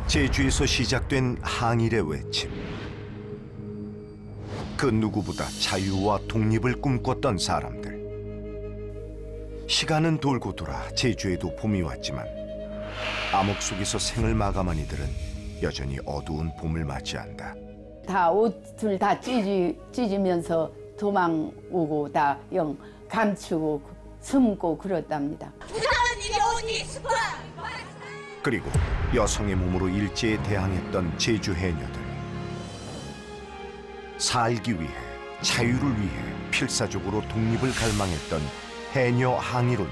제주에서 시작된 항일의 외침. 그 누구보다 자유와 독립을 꿈꿨던 사람들. 시간은 돌고 돌아 제주에도 봄이 왔지만 암흑 속에서 생을 마감한 이들은 여전히 어두운 봄을 맞이한다. 다 옷을 다 찢으면서 도망 오고 다 영 감추고 숨고 그렇답니다. 그리고 여성의 몸으로 일제에 대항했던 제주 해녀들. 살기 위해, 자유를 위해 필사적으로 독립을 갈망했던 해녀 항일운동.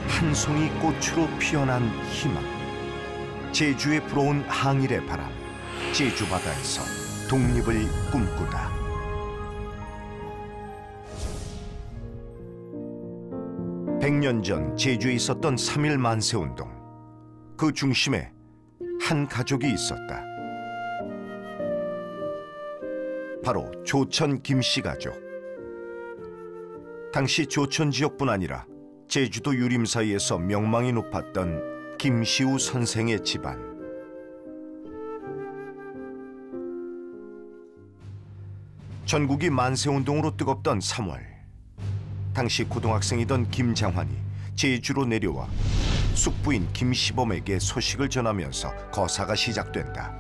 한 송이 꽃으로 피어난 희망. 제주에 불어온 항일의 바람. 제주 바다에서 독립을 꿈꾸다. (100년) 전 제주에 있었던 3.1 만세운동. 그 중심에 한 가족이 있었다. 바로 조천 김씨 가족. 당시 조천 지역뿐 아니라 제주도 유림 사이에서 명망이 높았던 김시우 선생의 집안. 전국이 만세운동으로 뜨겁던 3월, 당시 고등학생이던 김장환이 제주로 내려와 숙부인 김시범에게 소식을 전하면서 거사가 시작된다.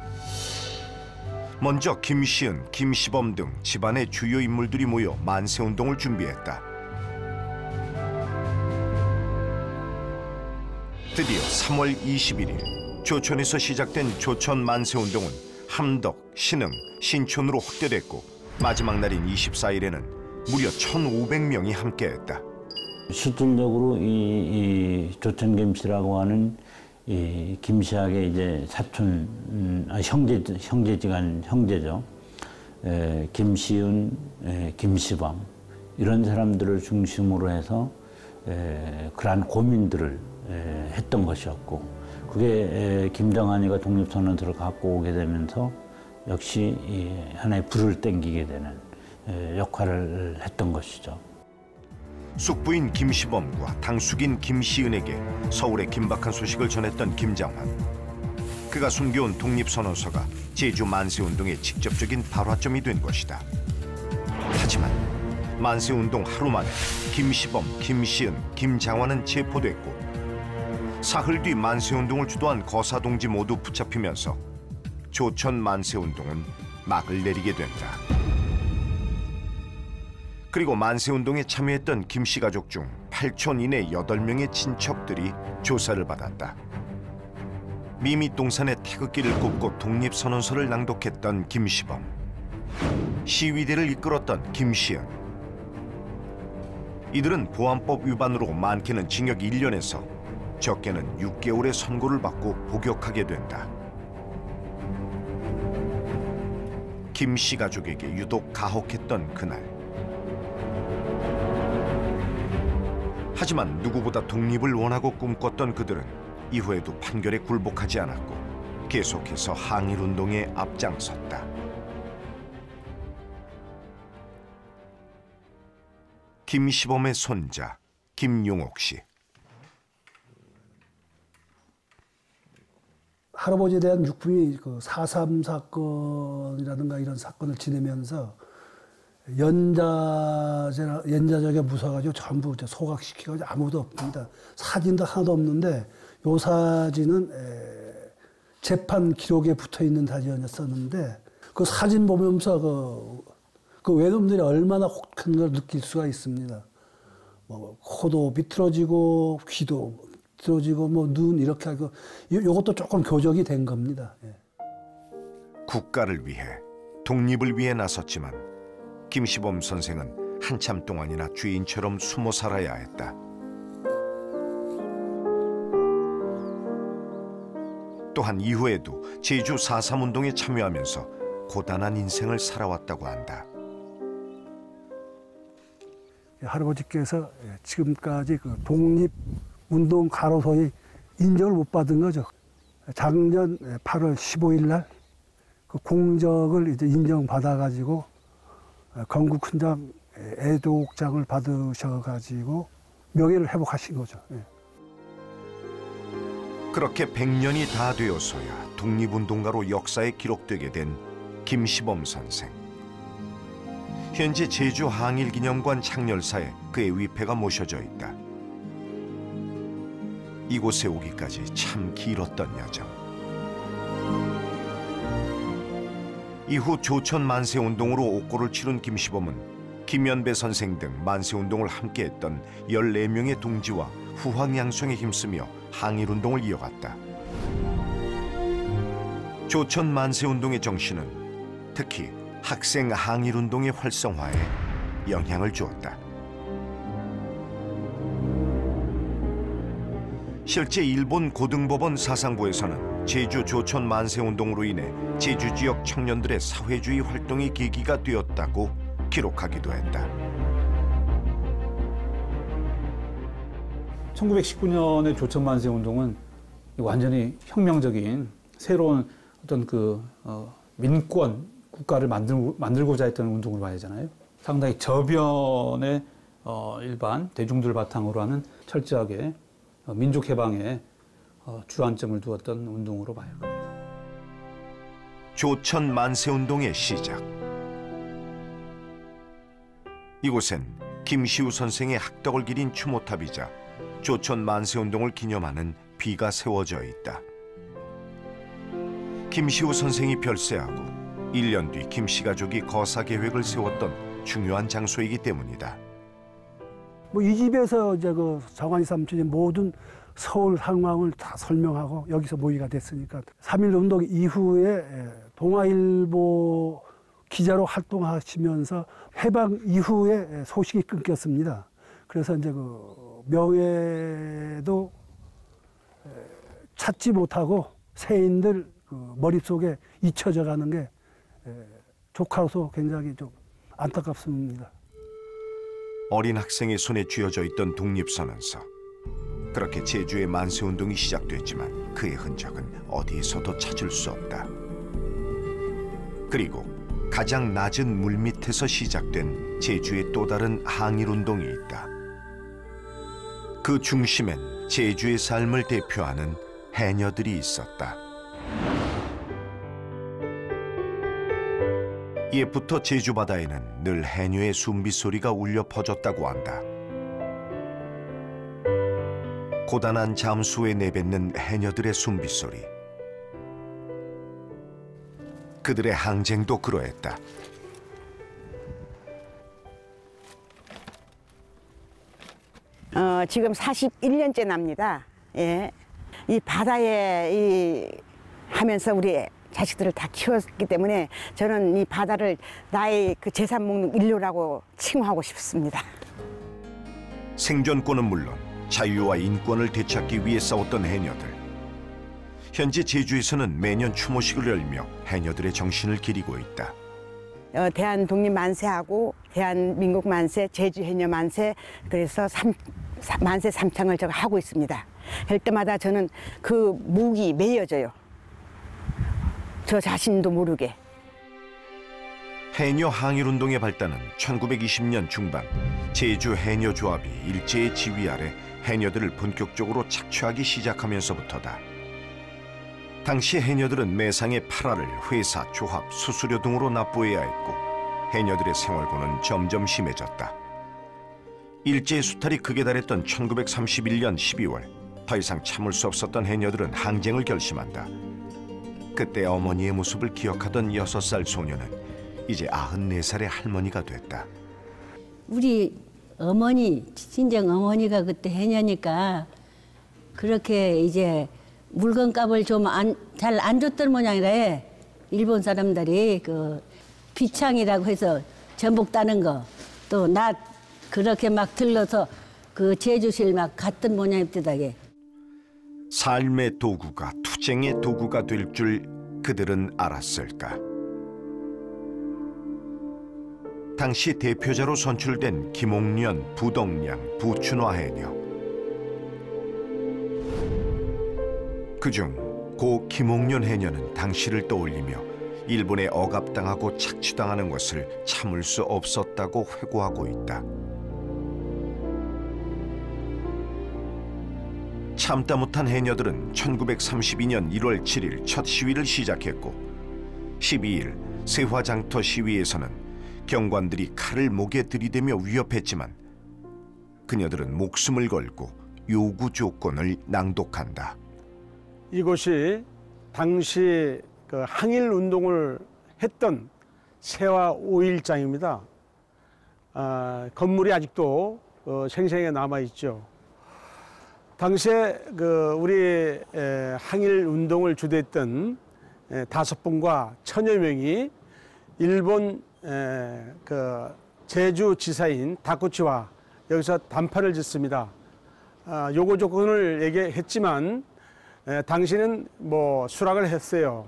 먼저 김시은, 김시범 등 집안의 주요 인물들이 모여 만세운동을 준비했다. 드디어 3월 21일 조천에서 시작된 조천 만세운동은 함덕, 신흥, 신촌으로 확대됐고 마지막 날인 24일에는 무려 1,500명이 함께했다. 실질적으로 이 조천 김씨라고 하는 이 김씨에게 이제 사촌, 형제지간 형제죠. 김시은, 김시범 이런 사람들을 중심으로 해서 그러한 고민들을 했던 것이었고, 그게 김정한이가 독립선언서를 갖고 오게 되면서 역시 하나의 불을 땡기게 되는 역할을 했던 것이죠. 숙부인 김시범과 당숙인 김시은에게 서울의 긴박한 소식을 전했던 김장환. 그가 숨겨온 독립선언서가 제주 만세운동의 직접적인 발화점이 된 것이다. 하지만 만세운동 하루 만에 김시범, 김시은, 김장환은 체포됐고 사흘 뒤 만세운동을 주도한 거사 동지 모두 붙잡히면서 조천 만세운동은 막을 내리게 된다. 그리고 만세운동에 참여했던 김씨 가족 중 8촌 이내 8명의 친척들이 조사를 받았다. 미미동산의 태극기를 굽고 독립선언서를 낭독했던 김시범, 시위대를 이끌었던 김시은. 이들은 보안법 위반으로 많게는 징역 1년에서 적게는 6개월의 선고를 받고 복역하게 된다. 김씨 가족에게 유독 가혹했던 그날. 하지만 누구보다 독립을 원하고 꿈꿨던 그들은 이후에도 판결에 굴복하지 않았고 계속해서 항일운동에 앞장섰다. 김시범의 손자 김용옥 씨. 할아버지에 대한 육품이 그 4.3 사건이라든가 이런 사건을 지내면서 연자적에 묻어가지고 전부 소각시켜가지고 아무도 없습니다. 사진도 하나도 없는데 요 사진은 재판 기록에 붙어 있는 사진이었었는데 그 사진 보면서 그 외놈들이 얼마나 혹한 걸 느낄 수가 있습니다. 뭐 코도 비틀어지고 귀도 비틀어지고 뭐 눈 이렇게 하고 요것도 조금 교정이 된 겁니다. 예. 국가를 위해 독립을 위해 나섰지만 김시범 선생은 한참 동안이나 죄인처럼 숨어 살아야 했다. 또한 이후에도 제주 4.3 운동에 참여하면서 고단한 인생을 살아왔다고 한다. 할아버지께서 지금까지 그 독립운동 가로소의 인정을 못 받은 거죠. 작년 8월 15일 날 그 공적을 이제 인정받아가지고 건국훈장 애독장을 받으셔가지고 명예를 회복하신 거죠. 예. 그렇게 100년이 다 되어서야 독립운동가로 역사에 기록되게 된 김시범 선생. 현재 제주 항일기념관 창렬사에 그의 위패가 모셔져 있다. 이곳에 오기까지 참 길었던 여정. 이후 조천 만세운동으로 옥고를 치룬 김시범은 김연배 선생 등 만세운동을 함께했던 14명의 동지와 후황양성에 힘쓰며 항일운동을 이어갔다. 조천 만세운동의 정신은 특히 학생 항일운동의 활성화에 영향을 주었다. 실제 일본 고등법원 사상부에서는 제주 조천 만세운동으로 인해 제주 지역 청년들의 사회주의 활동의 계기가 되었다고 기록하기도 했다. 1919년의 조천 만세 운동은 완전히 혁명적인 새로운 어떤 민권 국가를 만들고자 했던 운동으로 봐야 하잖아요. 상당히 저변의 일반 대중들 바탕으로 하는 철저하게 민족 해방에 주안점을 두었던 운동으로 봐요. 조천 만세운동의 시작. 이곳엔 김시우 선생의 학덕을 기린 추모탑이자 조천 만세운동을 기념하는 비가 세워져 있다. 김시우 선생이 별세하고 1년 뒤 김씨 가족이 거사 계획을 세웠던 중요한 장소이기 때문이다. 이 집에서 이제 정환이 삼촌이 모든 서울 상황을 다 설명하고 여기서 모의가 됐으니까 3.1 운동 이후에 동아일보 기자로 활동하시면서 해방 이후에 소식이 끊겼습니다. 그래서 이제 명예도 찾지 못하고 세인들 머릿속에 잊혀져 가는 게 조카로서 굉장히 좀 안타깝습니다. 어린 학생의 손에 쥐어져 있던 독립선언서. 그렇게 제주의 만세운동이 시작됐지만 그의 흔적은 어디에서도 찾을 수 없다. 그리고 가장 낮은 물밑에서 시작된 제주의 또 다른 항일운동이 있다. 그 중심엔 제주의 삶을 대표하는 해녀들이 있었다. 옛부터 제주 바다에는 늘 해녀의 숨빗소리가 울려 퍼졌다고 한다. 고단한 잠수에 내뱉는 해녀들의 숨빗소리. 그들의 항쟁도 그러했다. 지금 41년째 납니다. 예. 이 바다에 하면서 우리 자식들을 다 키웠기 때문에 저는 이 바다를 나의 재산 목록 1호라고 칭호하고 싶습니다. 생존권은 물론 자유와 인권을 되찾기 위해 싸웠던 해녀들. 현재 제주에서는 매년 추모식을 열며 해녀들의 정신을 기리고 있다. 대한 독립 만세하고 대한민국 만세, 제주 해녀 만세, 그래서 만세 3창을 제가 하고 있습니다. 할 때마다 저는 그 목이 메어져요. 저 자신도 모르게. 해녀 항일운동의 발단은 1920년 중반 제주 해녀조합이 일제의 지휘 아래 해녀들을 본격적으로 착취하기 시작하면서부터다. 당시 해녀들은 매상의 8알을 회사, 조합, 수수료 등으로 납부해야 했고 해녀들의 생활고는 점점 심해졌다. 일제의 수탈이 극에 달했던 1931년 12월 더 이상 참을 수 없었던 해녀들은 항쟁을 결심한다. 그때 어머니의 모습을 기억하던 6살 소녀는 이제 94살의 할머니가 됐다. 우리 어머니, 친정 어머니가 그때 해녀니까 그렇게 이제 물건값을 좀 잘 안 줬던 모양이라 일본 사람들이 비창이라고 해서 전복 따는 거 또 나 그렇게 막 들러서 제주실 막 갔던 모양입니다. 삶의 도구가 투쟁의 도구가 될 줄 그들은 알았을까? 당시 대표자로 선출된 김옥련, 부덕량, 부춘화 해녀. 그중 고 김옥련 해녀는 당시를 떠올리며 일본에 억압당하고 착취당하는 것을 참을 수 없었다고 회고하고 있다. 참다 못한 해녀들은 1932년 1월 7일 첫 시위를 시작했고 12일 세화장터 시위에서는 경관들이 칼을 목에 들이대며 위협했지만 그녀들은 목숨을 걸고 요구 조건을 낭독한다. 이곳이 당시 그 항일 운동을 했던 세화 5일장입니다. 건물이 아직도 생생하게 남아 있죠. 당시에 우리 항일 운동을 주도했던 5분과 1000여 명이 일본 제주 지사인 다쿠치와 여기서 담판을 짓습니다. 요구 조건을 얘기했지만 당시는 뭐 수락을 했어요.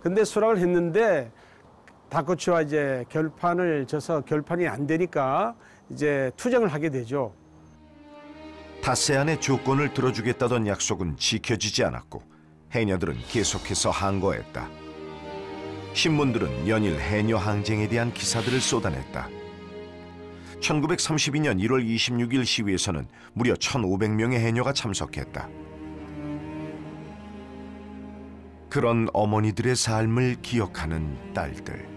근데 수락을 했는데 다쿠치와 이제 결판을 져서 결판이 안 되니까 이제 투쟁을 하게 되죠. 닷새 안에 조건을 들어주겠다던 약속은 지켜지지 않았고 해녀들은 계속해서 항거했다. 신문들은 연일 해녀 항쟁에 대한 기사들을 쏟아냈다. 1932년 1월 26일 시위에서는 무려 1,500명의 해녀가 참석했다. 그런 어머니들의 삶을 기억하는 딸들.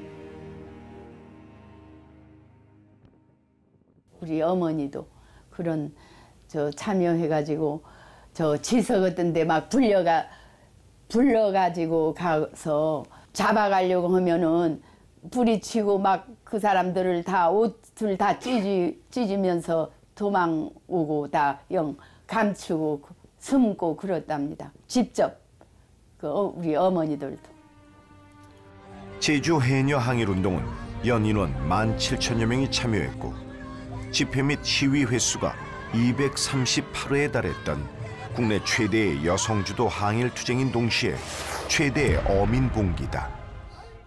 우리 어머니도 그런 참여해가지고 지석 같은 데 막 불러가지고 가서 잡아가려고 하면은 부리치고 막 그 사람들을 다 옷을 다 찢으면서 도망오고 다 감추고 숨고 그렇답니다. 직접 우리 어머니들도. 제주 해녀 항일운동은 연인원 17,000여 명이 참여했고 집회 및 시위 횟수가 238회에 달했던 국내 최대의 여성주도 항일 투쟁인 동시에 최대의 어민 봉기다.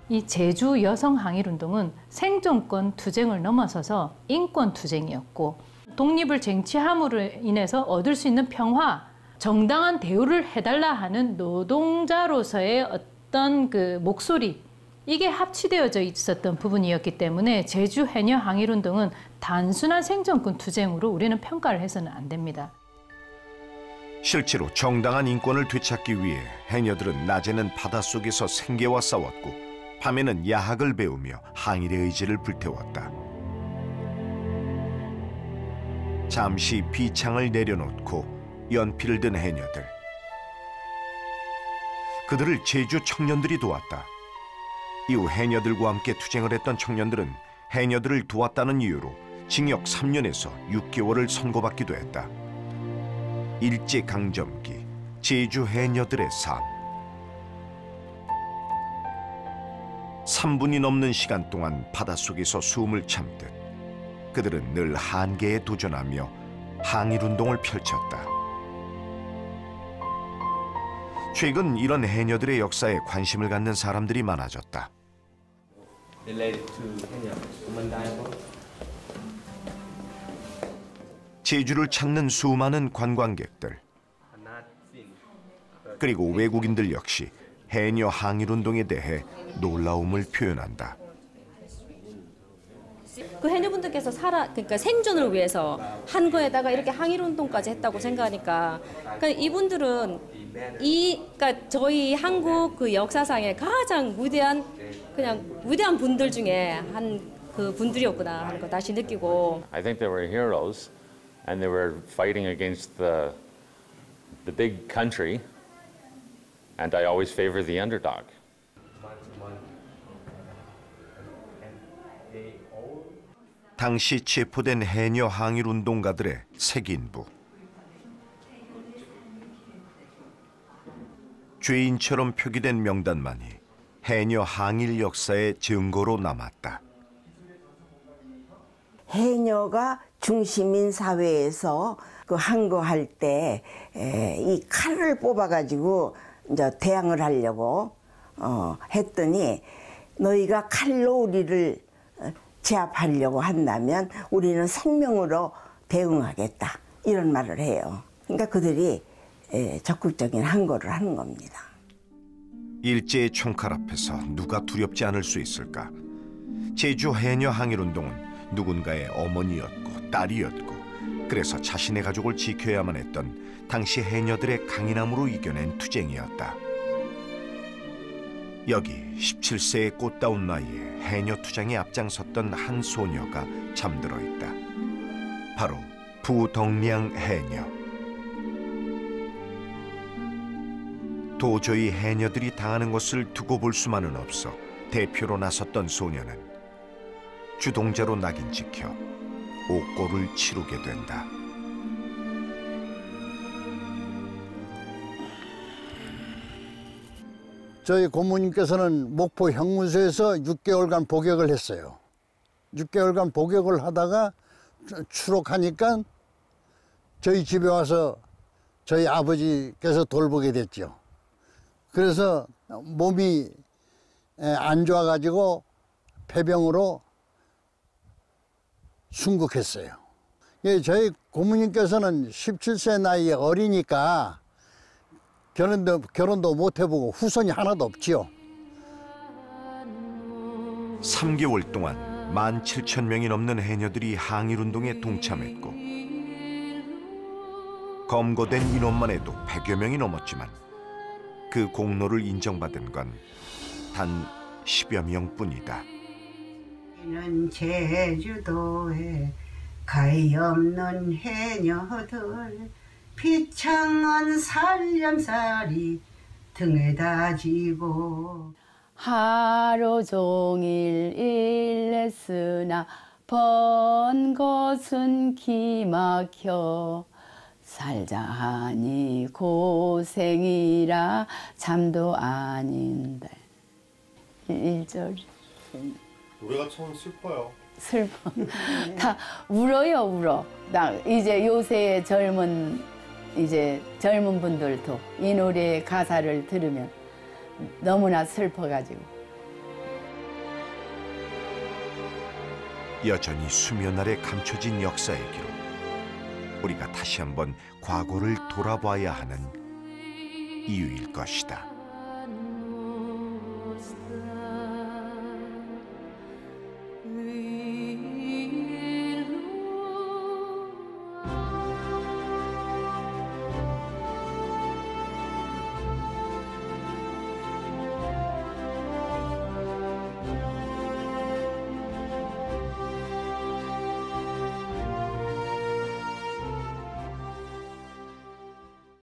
이 제주 여성 항일운동은 생존권 투쟁을 넘어서서 인권 투쟁이었고 독립을 쟁취함으로 인해서 얻을 수 있는 평화, 정당한 대우를 해달라 하는 노동자로서의 어떤 그 목소리, 이게 합치되어져 있었던 부분이었기 때문에 제주 해녀 항일운동은 단순한 생존권 투쟁으로 우리는 평가를 해서는 안 됩니다. 실제로 정당한 인권을 되찾기 위해 해녀들은 낮에는 바닷속에서 생계와 싸웠고 밤에는 야학을 배우며 항일의 의지를 불태웠다. 잠시 비창을 내려놓고 연필을 든 해녀들. 그들을 제주 청년들이 도왔다. 이후 해녀들과 함께 투쟁을 했던 청년들은 해녀들을 도왔다는 이유로 징역 3년에서 6개월을 선고받기도 했다. 일제강점기 제주 해녀들의 삶. 3분이 넘는 시간 동안 바닷속에서 숨을 참듯 그들은 늘 한계에 도전하며 항일운동을 펼쳤다. 최근 이런 해녀들의 역사에 관심을 갖는 사람들이 많아졌다. 제주를 찾는 수많은 관광객들, 그리고 외국인들 역시 해녀 항일운동에 대해 놀라움을 표현한다. 그 해녀분들께서 그러니까 생존을 위해서 한 거에다가 이렇게 항일운동까지 했다고 생각하니까, 그러니까 이분들은 그러니까 저희 한국 그 역사상의 가장 위대한 분들 중에 한 그 분들이었구나 하는 거 다시 느끼고. I think they were heroes, and they were fighting against the big country, and I always favor the underdog. 당시 체포된 해녀 항일운동가들의 색인부. 죄인처럼 표기된 명단만이 해녀 항일 역사의 증거로 남았다. 해녀가 중심인 사회에서 그 항거할 때 이 칼을 뽑아가지고 이제 대항을 하려고 했더니 너희가 칼로 우리를 제압하려고 한다면 우리는 생명으로 대응하겠다 이런 말을 해요. 그러니까 그들이 적극적인 항거를 하는 겁니다. 일제의 총칼 앞에서 누가 두렵지 않을 수 있을까? 제주 해녀 항일운동은 누군가의 어머니였고 딸이었고 그래서 자신의 가족을 지켜야만 했던 당시 해녀들의 강인함으로 이겨낸 투쟁이었다. 여기 17세의 꽃다운 나이에 해녀 투쟁에 앞장섰던 한 소녀가 잠들어 있다. 바로 부덕량 해녀. 도저히 해녀들이 당하는 것을 두고 볼 수만은 없어 대표로 나섰던 소녀는 주동자로 낙인 찍혀 옥고를 치르게 된다. 저희 고모님께서는 목포 형무소에서 6개월간 복역을 했어요. 6개월간 복역을 하다가 추록하니까 저희 집에 와서 저희 아버지께서 돌보게 됐죠. 그래서 몸이 안 좋아가지고 폐병으로 순국했어요. 저희 고모님께서는 17세 나이에 어리니까 결혼도 못 해보고 후손이 하나도 없지요. 3개월 동안 17,000명이 넘는 해녀들이 항일운동에 동참했고 검거된 인원만 해도 100여 명이 넘었지만 그 공로를 인정받은 건 단 10여 명뿐이다. 이는 제주도에 가히 없는 해녀들 비창한 살념살이 등에다 지고 하루 종일 일했으나 번 것은 기막혀 살자 하니 고생이라 잠도 아닌데. 1절 노래가 참 슬퍼요. 슬퍼. 다 울어요, 울어. 나 이제 요새 젊은 분들도 이 노래 가사를 들으면 너무나 슬퍼가지고. 여전히 수면 아래 감춰진 역사의 기록. 우리가 다시 한번 과거를 돌아봐야 하는 이유일 것이다.